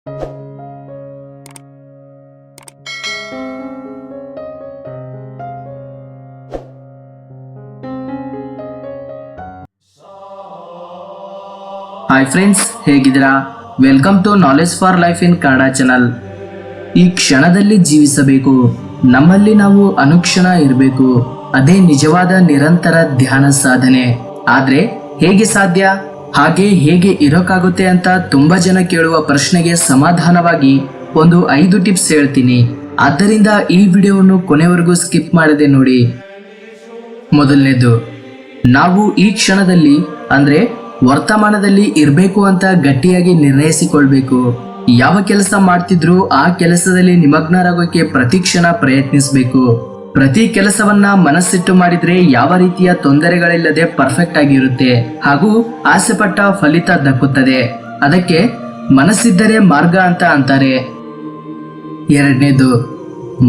Hi friends, ಹೇಗಿದ್ದೀರಾ? Welcome to knowledge for life in Kannada channel. ಈ ಕ್ಷಣದಲ್ಲಿ ಜೀವಿಸಬೇಕು, ನಮ್ಮಲ್ಲಿ ನಾವು ಅನುಕ್ಷಣ ಇರಬೇಕು. ಅದೇ ನಿಜವಾದ ನಿರಂತರ ಧ್ಯಾನ ಸಾಧನೆ. ಆದ್ರೆ ಹೇಗೆ ಸಾಧ್ಯ? ಹಾಗೆ ಹೇಗೆ ಇರೋಕ್ಕಾಗುತ್ತೆ ಅಂತ ತುಂಬಾ ಜನ ಕೇಳುವ ಪ್ರಶ್ನೆಗೆ ಸಮಾಧಾನವಾಗಿ ಒಂದು 5 ಟಿಪ್ಸ್ ಹೇಳ್ತೀನಿ. ಆದ್ದರಿಂದ ಈ ವಿಡಿಯೋವನ್ನು ಕೊನೆವರೆಗೂ ಸ್ಕಿಪ್ ಮಾಡದೆ ನೋಡಿ. ಮೊದಲನೇದು, ನಾವು ಈ ಕ್ಷಣದಲ್ಲಿ ಅಂದ್ರೆ ವರ್ತಮಾನದಲ್ಲಿ ಇರಬೇಕು ಅಂತ ಗಟ್ಟಿಯಾಗಿ ನಿರ್ಣಯಿಸಿಕೊಳ್ಬೇಕು. ಯಾವ ಕೆಲಸ ಮಾಡ್ತಿದ್ರು ಆ ಕೆಲಸದಲ್ಲಿ ನಿಮಗ್ನರಾಗೋಕೆ ಪ್ರತಿ ಕ್ಷಣ ಪ್ರಯತ್ನಿಸಬೇಕು. ಪ್ರತಿ ಕೆಲಸವನ್ನ ಮನಸ್ಸಿಟ್ಟು ಮಾಡಿದ್ರೆ ಯಾವ ರೀತಿಯ ತೊಂದರೆಗಳಿಲ್ಲದೆ ಪರ್ಫೆಕ್ಟ್ ಆಗಿರುತ್ತೆ ಹಾಗೂ ಆಸೆಪಟ್ಟ ಫಲಿತ ದಕ್ಕುತ್ತದೆ. ಅದಕ್ಕೆ ಮನಸ್ಸಿದ್ದರೆ ಮಾರ್ಗ ಅಂತ ಅಂತಾರೆ. ಎರಡನೇದು,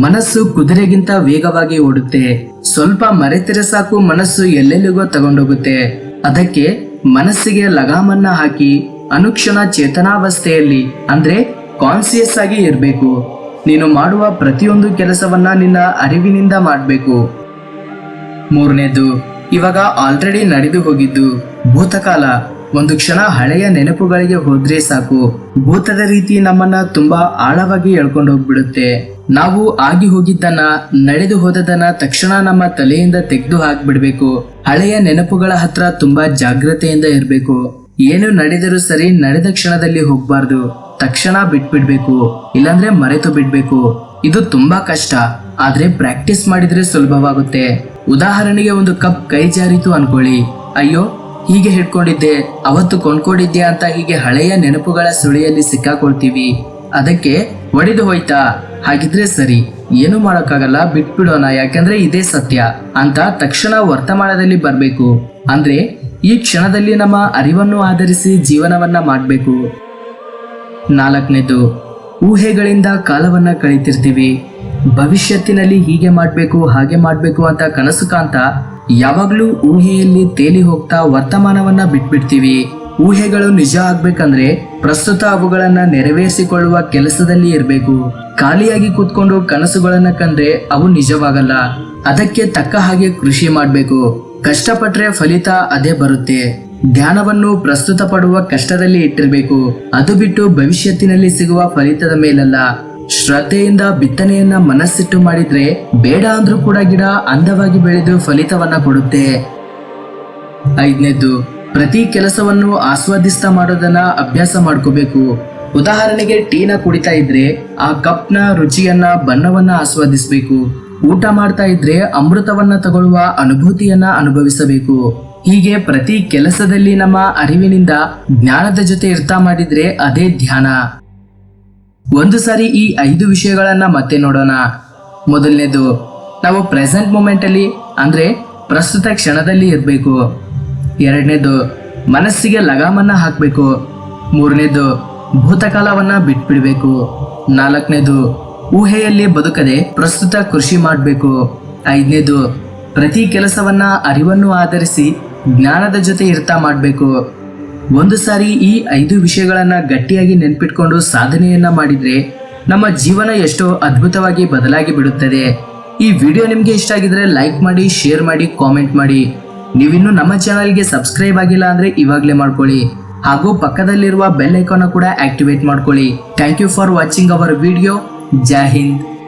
ಮನಸ್ಸು ಕುದುರೆಗಿಂತ ವೇಗವಾಗಿ ಓಡುತ್ತೆ. ಸ್ವಲ್ಪ ಮರೆತರೆ ಸಾಕು ಮನಸ್ಸು ಎಲ್ಲೆಲ್ಲಿಗೋ ತಗೊಂಡೋಗುತ್ತೆ. ಅದಕ್ಕೆ ಮನಸ್ಸಿಗೆ ಲಗಾಮನ್ನ ಹಾಕಿ ಅನುಕ್ಷಣ ಚೇತನಾವಸ್ಥೆಯಲ್ಲಿ ಅಂದ್ರೆ ಕಾನ್ಸಿಯಸ್ ಆಗಿ ಇರಬೇಕು. ನೀನು ಮಾಡುವ ಪ್ರತಿಯೊಂದು ಕೆಲಸವನ್ನ ನಿನ್ನ ಅರಿವಿನಿಂದ ಮಾಡಬೇಕು. ಮೂರನೇದು, ಇವಾಗ ಆಲ್ರೆಡಿ ನಡೆದು ಹೋಗಿದ್ದು ಭೂತಕಾಲ. ಒಂದು ಕ್ಷಣ ಹಳೆಯ ನೆನಪುಗಳಿಗೆ ಹೋದ್ರೆ ಸಾಕು, ಭೂತದ ರೀತಿ ನಮ್ಮನ್ನ ತುಂಬಾ ಆಳವಾಗಿ ಎಳ್ಕೊಂಡು ಹೋಗ್ಬಿಡುತ್ತೆ. ನಾವು ಆಗಿ ಹೋಗಿದ್ದನ್ನ, ನಡೆದು ಹೋದದನ್ನ ತಕ್ಷಣ ನಮ್ಮ ತಲೆಯಿಂದ ತೆಗೆದು ಹಾಕ್ಬಿಡ್ಬೇಕು. ಹಳೆಯ ನೆನಪುಗಳ ಹತ್ರ ತುಂಬಾ ಜಾಗ್ರತೆಯಿಂದ ಇರಬೇಕು. ಏನು ನಡೆದರೂ ಸರಿ, ನಡೆದ ಕ್ಷಣದಲ್ಲಿ ಹೋಗ್ಬಾರ್ದು, ತಕ್ಷಣ ಬಿಟ್ಬಿಡ್ಬೇಕು, ಇಲ್ಲಾಂದ್ರೆ ಮರೆತು ಬಿಡ್ಬೇಕು. ಇದು ತುಂಬಾ ಕಷ್ಟ, ಆದ್ರೆ ಪ್ರಾಕ್ಟೀಸ್ ಮಾಡಿದ್ರೆ ಸುಲಭವಾಗುತ್ತೆ. ಉದಾಹರಣೆಗೆ, ಒಂದು ಕಪ್ ಕೈ ಜಾರಿತು ಅನ್ಕೊಳ್ಳಿ. ಅಯ್ಯೋ, ಹೀಗೆ ಹಿಡ್ಕೊಂಡಿದ್ದೆ, ಅವತ್ತು ಕೊಂಡ್ಕೊಂಡಿದ್ದೆ ಅಂತ ಹೀಗೆ ಹಳೆಯ ನೆನಪುಗಳ ಸುಳಿಯಲ್ಲಿ ಸಿಕ್ಕಾಕೊಳ್ತೀವಿ. ಅದಕ್ಕೆ ಒಡೆದು ಹೋಯ್ತಾ, ಹಾಗಿದ್ರೆ ಸರಿ, ಏನು ಮಾಡೋಕ್ಕಾಗಲ್ಲ, ಬಿಟ್ಬಿಡೋಣ, ಯಾಕಂದ್ರೆ ಇದೇ ಸತ್ಯ ಅಂತ ತಕ್ಷಣ ವರ್ತಮಾನದಲ್ಲಿ ಬರ್ಬೇಕು. ಅಂದ್ರೆ ಈ ಕ್ಷಣದಲ್ಲಿ ನಮ್ಮ ಅರಿವನ್ನು ಆಧರಿಸಿ ಜೀವನವನ್ನ ಮಾಡ್ಬೇಕು. ನಾಲ್ಕನೇದು, ಊಹೆಗಳಿಂದ ಕಾಲವನ್ನ ಕಳೀತಿರ್ತೀವಿ. ಭವಿಷ್ಯತ್ತಿನಲ್ಲಿ ಹೀಗೆ ಮಾಡ್ಬೇಕು, ಹಾಗೆ ಮಾಡ್ಬೇಕು ಅಂತ ಕನಸು ಕಾಂತ ಯಾವಾಗ್ಲೂ ಊಹೆಯಲ್ಲಿ ತೇಲಿ ಹೋಗ್ತಾ ವರ್ತಮಾನವನ್ನ ಬಿಟ್ಬಿಡ್ತೀವಿ. ಊಹೆಗಳು ನಿಜ ಆಗ್ಬೇಕಂದ್ರೆ ಪ್ರಸ್ತುತ ಅವುಗಳನ್ನ ನೆರವೇರಿಸಿಕೊಳ್ಳುವ ಕೆಲಸದಲ್ಲಿ ಇರಬೇಕು. ಖಾಲಿಯಾಗಿ ಕೂತ್ಕೊಂಡು ಕನಸುಗಳನ್ನ ಕಂಡ್ರೆ ಅವು ನಿಜವಾಗಲ್ಲ. ಅದಕ್ಕೆ ತಕ್ಕ ಹಾಗೆ ಕೃಷಿ ಮಾಡ್ಬೇಕು. ಕಷ್ಟಪಟ್ರೆ ಫಲಿತ ಅದೇ ಬರುತ್ತೆ. ಧ್ಯಾನವನ್ನು ಪ್ರಸ್ತುತ ಪಡುವ ಕಷ್ಟದಲ್ಲಿ ಇಟ್ಟಿರ್ಬೇಕು, ಅದು ಬಿಟ್ಟು ಭವಿಷ್ಯತ್ತಿನಲ್ಲಿ ಸಿಗುವ ಫಲಿತದ ಮೇಲಲ್ಲ. ಶ್ರದ್ಧೆಯಿಂದ ಬಿತ್ತನೆಯನ್ನ ಮನಸ್ಸಿಟ್ಟು ಮಾಡಿದ್ರೆ ಬೇಡ ಅಂದ್ರೂ ಕೂಡ ಗಿಡ ಅಂದವಾಗಿ ಬೆಳೆದು ಫಲಿತವನ್ನ ಕೊಡುತ್ತೆ. ಐದನೇದು, ಪ್ರತಿ ಕೆಲಸವನ್ನು ಆಸ್ವಾದಿಸ್ತಾ ಮಾಡೋದನ್ನ ಅಭ್ಯಾಸ ಮಾಡ್ಕೋಬೇಕು. ಉದಾಹರಣೆಗೆ, ಟೀನ ಕುಡಿತಾ ಇದ್ರೆ ಆ ಕಪ್ನ ರುಚಿಯನ್ನ, ಬಣ್ಣವನ್ನ ಆಸ್ವಾದಿಸಬೇಕು. ಊಟ ಮಾಡ್ತಾ ಇದ್ರೆ ಅಮೃತವನ್ನ ತಗೊಳ್ಳುವ ಅನುಭೂತಿಯನ್ನ ಅನುಭವಿಸಬೇಕು. ಹೀಗೆ ಪ್ರತಿ ಕೆಲಸದಲ್ಲಿ ನಮ್ಮ ಅರಿವಿನಿಂದ ಜ್ಞಾನದ ಜೊತೆ ಇರ್ತಾ ಮಾಡಿದ್ರೆ ಅದೇ ಧ್ಯಾನ. ಒಂದು ಸಾರಿ ಈ 5 ವಿಷಯಗಳನ್ನ ಮತ್ತೆ ನೋಡೋಣ. ಮೊದಲನೇದು, ನಾವು ಪ್ರೆಸೆಂಟ್ ಮೂಮೆಂಟ್ ಅಲ್ಲಿ ಅಂದ್ರೆ ಪ್ರಸ್ತುತ ಕ್ಷಣದಲ್ಲಿ ಇರಬೇಕು. ಎರಡನೇದು, ಮನಸ್ಸಿಗೆ ಲಗಾಮನ್ನ ಹಾಕಬೇಕು. ಮೂರನೇದು, ಭೂತಕಾಲವನ್ನ ಬಿಟ್ಬಿಡ್ಬೇಕು. ನಾಲ್ಕನೇದು, ಊಹೆಯಲ್ಲಿ ಬದುಕದೆ ಪ್ರಸ್ತುತ ಕೃಷಿ ಮಾಡಬೇಕು. ಐದನೇದು, ಪ್ರತಿ ಕೆಲಸವನ್ನ ಅರಿವನ್ನು ಆಧರಿಸಿ ಜ್ಞಾನದ ಜೊತೆ ಇರ್ತಾ ಮಾಡಬೇಕು. ಒಂದು ಸಾರಿ ಈ 5 ವಿಷಯಗಳನ್ನ ಗಟ್ಟಿಯಾಗಿ ನೆನ್ಪಿಟ್ಕೊಂಡು ಸಾಧನೆಯನ್ನ ಮಾಡಿದ್ರೆ ನಮ್ಮ ಜೀವನ ಎಷ್ಟೋ ಅದ್ಭುತವಾಗಿ ಬದಲಾಗಿ ಬಿಡುತ್ತದೆ. ಈ ವಿಡಿಯೋ ನಿಮ್ಗೆ ಇಷ್ಟ ಆಗಿದ್ರೆ ಲೈಕ್ ಮಾಡಿ, ಶೇರ್ ಮಾಡಿ, ಕಾಮೆಂಟ್ ಮಾಡಿ. ನೀವಿನ್ನು ನಮ್ಮ ಚಾನಲ್ಗೆ ಸಬ್ಸ್ಕ್ರೈಬ್ ಆಗಿಲ್ಲ ಅಂದ್ರೆ ಇವಾಗಲೇ ಮಾಡ್ಕೊಳ್ಳಿ ಹಾಗೂ ಪಕ್ಕದಲ್ಲಿರುವ ಬೆಲ್ ಐಕಾನ್ ಕೂಡ ಆಕ್ಟಿವೇಟ್ ಮಾಡ್ಕೊಳ್ಳಿ. Thank you for watching our video. ಜೈ ಹಿಂದ್.